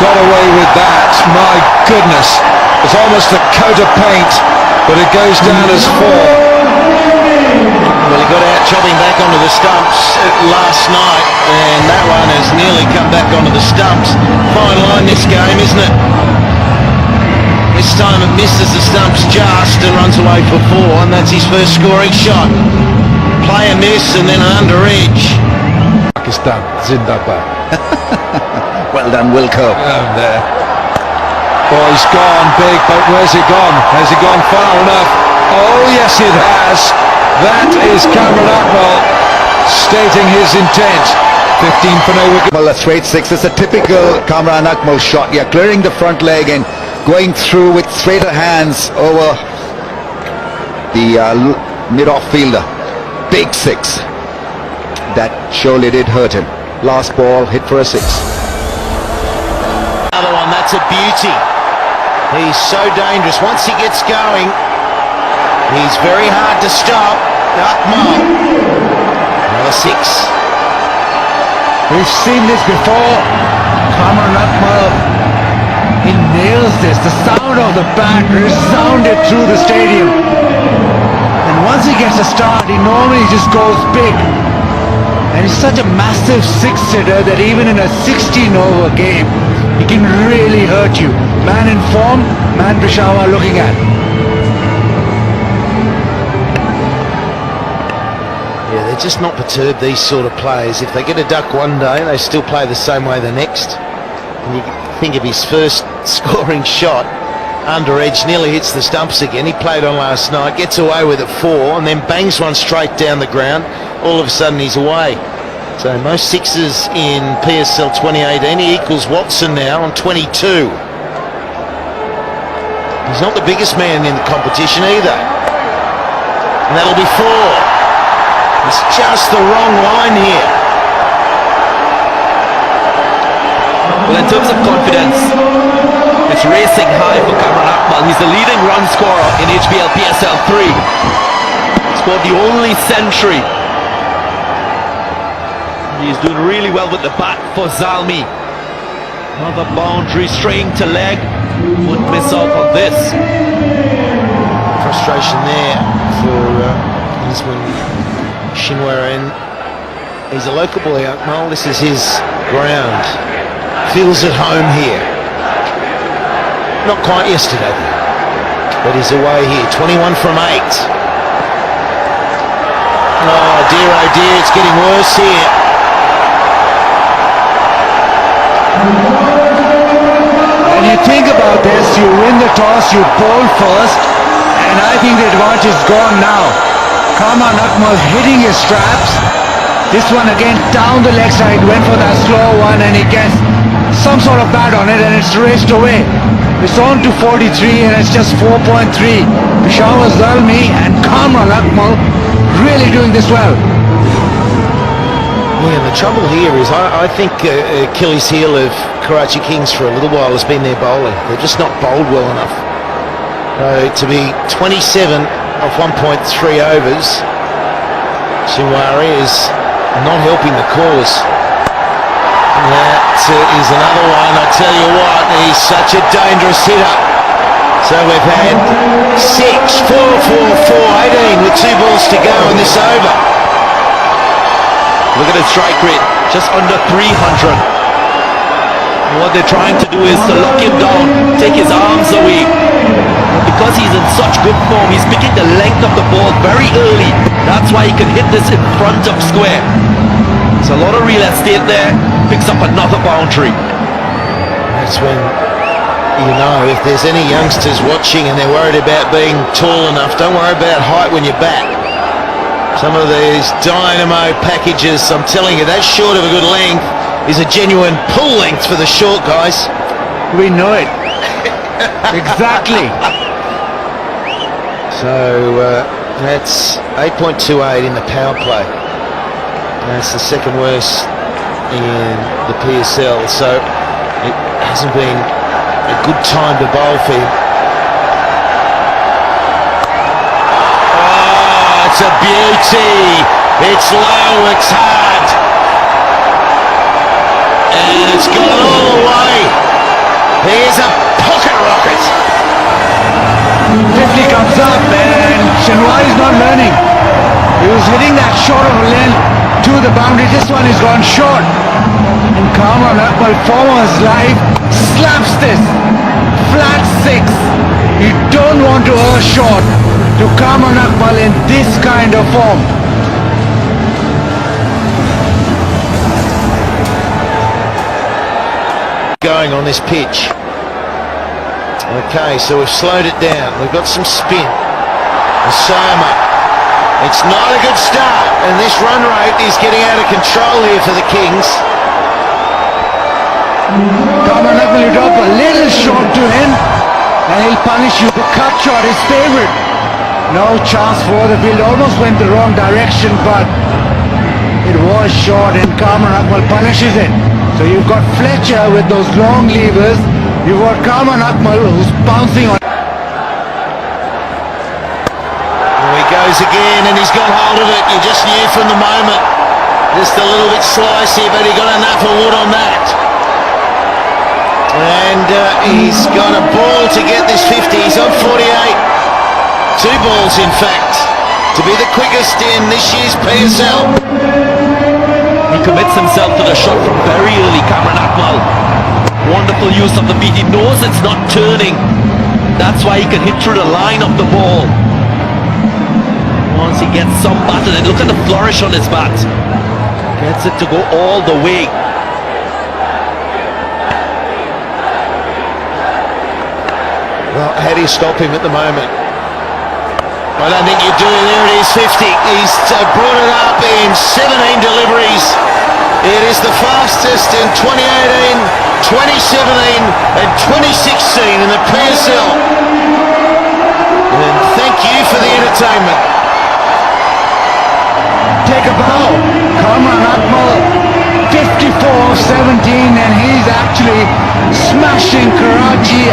got away with that. My goodness, it's almost a coat of paint, but it goes down as 4. Well, he got out chopping back onto the stumps last night, and that one has nearly come back onto the stumps. Fine line this game, isn't it? This time it misses the stumps just and runs away for 4, and that's his first scoring shot. Play a miss and then an under edge. Pakistan, Zindabad. Well done, Wilco. There. Oh, he's gone big, but where's he gone? Has he gone far enough? Oh, yes, it has. That is Cameron Atwell stating his intent. 15 for no wicket. Well, a straight 6. It's a typical Kamran Akmal shot. You're clearing the front leg and going through with straighter hands over the mid-off fielder. Big 6. That surely did hurt him. Last ball hit for a 6. Another one, that's a beauty. He's so dangerous. Once he gets going, he's very hard to stop. Akmal. Another 6. We've seen this before. Kamran Akmal, he nails this. The sound of the bat resounded through the stadium. And once he gets a start, he normally just goes big. And he's such a massive 6-hitter that even in a 16-over game, he can really hurt you. Man in form, man Peshawer looking at. Yeah, they're just not perturbed, these sort of players. If they get a duck one day, they still play the same way the next. And you think of his first scoring shot, under edge, nearly hits the stumps again. He played on last night, gets away with it 4, and then bangs one straight down the ground. All of a sudden he's away. So most 6s in PSL 2018. He equals Watson now on 22. He's not the biggest man in the competition either. And that'll be 4. It's just the wrong line here. Well, in terms of confidence, it's racing high for Kamran Akmal. He's the leading run scorer in HBL PSL 3. Scored the only century. He's doing really well with the bat for Zalmi. Another boundary, straying to leg. Wouldn't miss out on this. Frustration there for Isman Shinwara. He's a local boy, Akmal. This is his ground. Feels at home here. Not quite yesterday, but he's away here. 21 from 8. Oh dear, it's getting worse here. When you think about this, you win the toss, you bowl first, and I think the advantage is gone now. Kamran Akmal hitting his straps. This one again down the leg side, went for that slow one, and he gets some sort of bat on it, and it's raced away. It's on to 43, and it's just 4.3. Peshawer Zalmi and Kamran Akmal really doing this well. Yeah, and the trouble here is I think Achilles heel of Karachi Kings for a little while has been their bowling. They're just not bowled well enough. To be 27 off 1.3 overs, Shinwara is not helping the cause. That is another one. I tell you what, he's such a dangerous hitter. So we've had 6, 4, 4, 4, 18 with 2 balls to go in this over. Look at his strike rate, just under 300. And what they're trying to do is to lock him down, take his arms away. Because he's in such good form, he's picking the length of the ball very early. That's why he can hit this in front of square. There's a lot of real estate there, picks up another boundary. That's when, you know, if there's any youngsters watching and they're worried about being tall enough, don't worry about height when you're back. Some of these dynamo packages, I'm telling you, that short of a good length is a genuine pull length for the short guys. We know it. Exactly. So that's 8.28 in the power play. That's the second worst in the PSL. So it hasn't been a good time to bowl for him. It's a beauty. It's low, it's hard. And it's gone all the way. comes up and Shenwai is not learning. He was hitting that short of a length to the boundary. This one is gone short. And Kamran Akmal, former's life, slaps this. Flat 6. You don't want to err short to Kamran Akmal in this kind of form. Going on this pitch. Okay, so we've slowed it down. We've got some spin. Osama. It's not a good start, and this run rate is getting out of control here for the Kings. Kamran Akmal, you drop a little short to him and he'll punish you. The cut shot is favourite. No chance for the field. Almost went the wrong direction, but it was short and Kamran Akmal punishes it. So you've got Fletcher with those long levers. You've got Kamran Akmal who's bouncing on. Here he goes again, and he's got hold of it. You just knew from the moment. Just a little bit slicey, but he got enough of wood on that. And he's got a ball to get this 50. He's on 48. 2 balls, in fact, to be the quickest in this year's PSL. He commits himself to the shot from very early, Kamran Akmal. Wonderful use of the feet. He knows it's not turning. That's why he can hit through the line of the ball. Once he gets some batter, and look at the flourish on his bat. Gets it to go all the way. Well, how do you stop him at the moment? I don't think you do. There it is, 50. He's brought it up in 17 deliveries. It is the fastest in 2018, 2017 and 2016 in the PSL. And thank you for the entertainment. Take a bow. Kamran Akmal, 54 of 17, and he's actually smashing Karachi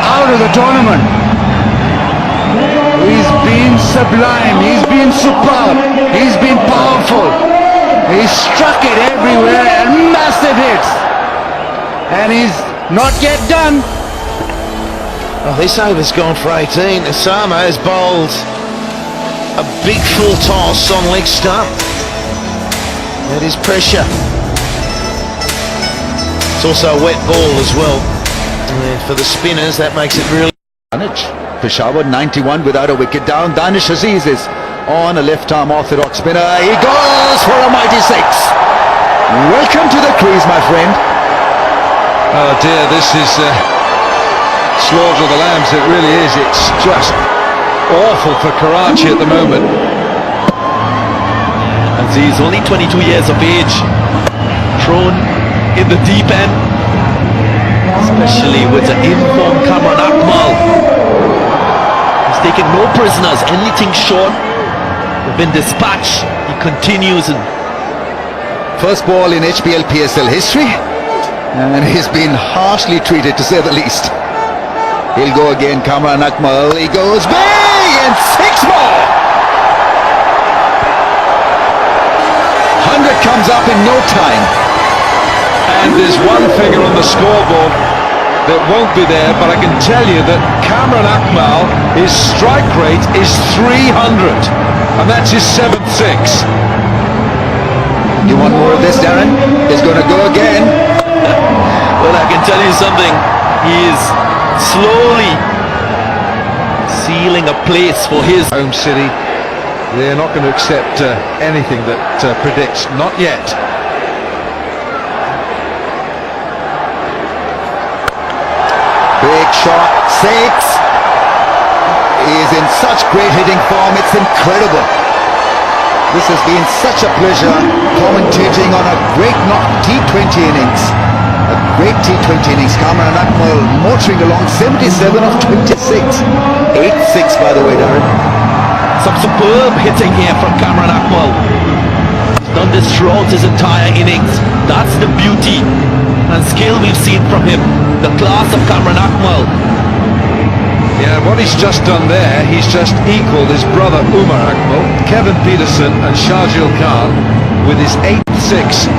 out of the tournament. He's been sublime, he's been superb, he's been powerful. He's struck it everywhere and massive hits. And he's not yet done. Oh, this over's gone for 18. Osama has bowled a big full toss on leg stump. That is pressure. It's also a wet ball as well. And for the spinners, that makes it really... Peshawer 91 without a wicket down. Danish Aziz is on a left-arm orthodox spinner. He goes for a mighty 6. Welcome to the crease, my friend. Oh dear, this is slaughter of the lambs. It really is. It's just awful for Karachi at the moment. Aziz, only 22 years of age, thrown in the deep end, especially with an informed Kamran Akmal. He's taken no prisoners, anything short. They've been dispatched. He continues. And First ball in HPL PSL history, and he's been harshly treated, to say the least. He'll go again, Kamran Akmal. He goes big, and 6 more. 100 comes up in no time. And there's one figure on the scoreboard that won't be there, but I can tell you that Kamran Akmal, his strike rate is 300, and that's his 7th 6. You want more of this, Darren? He's going to go again. well, I can tell you something. He is slowly sealing a place for his home city. They're not going to accept anything that predicts, not yet. Big shot, 6. He is in such great hitting form, it's incredible. This has been such a pleasure commentating on a great T20 innings. A great T20 innings. Kamran Akmal motoring along, 77 of 26. 8-6 by the way, Darren. some superb hitting here from Kamran Akmal. He's done this throughout his entire innings. That's the beauty and skill we've seen from him. The class of Kamran Akmal. Yeah, what he's just done there, he's just equalled his brother Umar Akmal, Kevin Peterson and Shahjul Khan with his 8th 6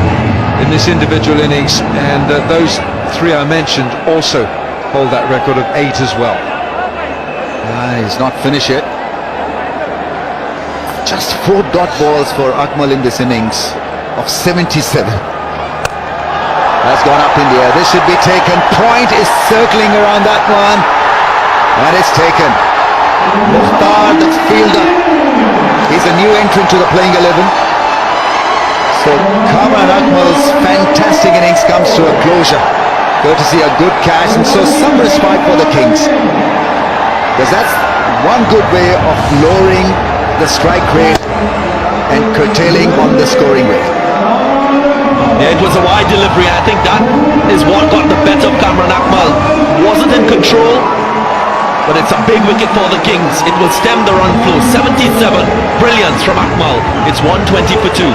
in this individual innings, and those three I mentioned also hold that record of 8 as well. He's not finished yet. Just 4 dot balls for Akmal in this innings of 77. That's gone up in the air. This should be taken. Point is circling around that one. And it's taken. Mukhtar, the fielder. He's a new entrant to the playing 11. So Kamran Akmal's fantastic innings comes to a closure, courtesy a good catch, and so some respite for the Kings. Because that's one good way of lowering the strike rate and curtailing on the scoring rate. Yeah, it was a wide delivery. I think that is what got the better of Kamran Akmal. Wasn't in control, but it's a big wicket for the Kings. It will stem the run flow. 77, brilliance from Akmal. It's 120 for 2.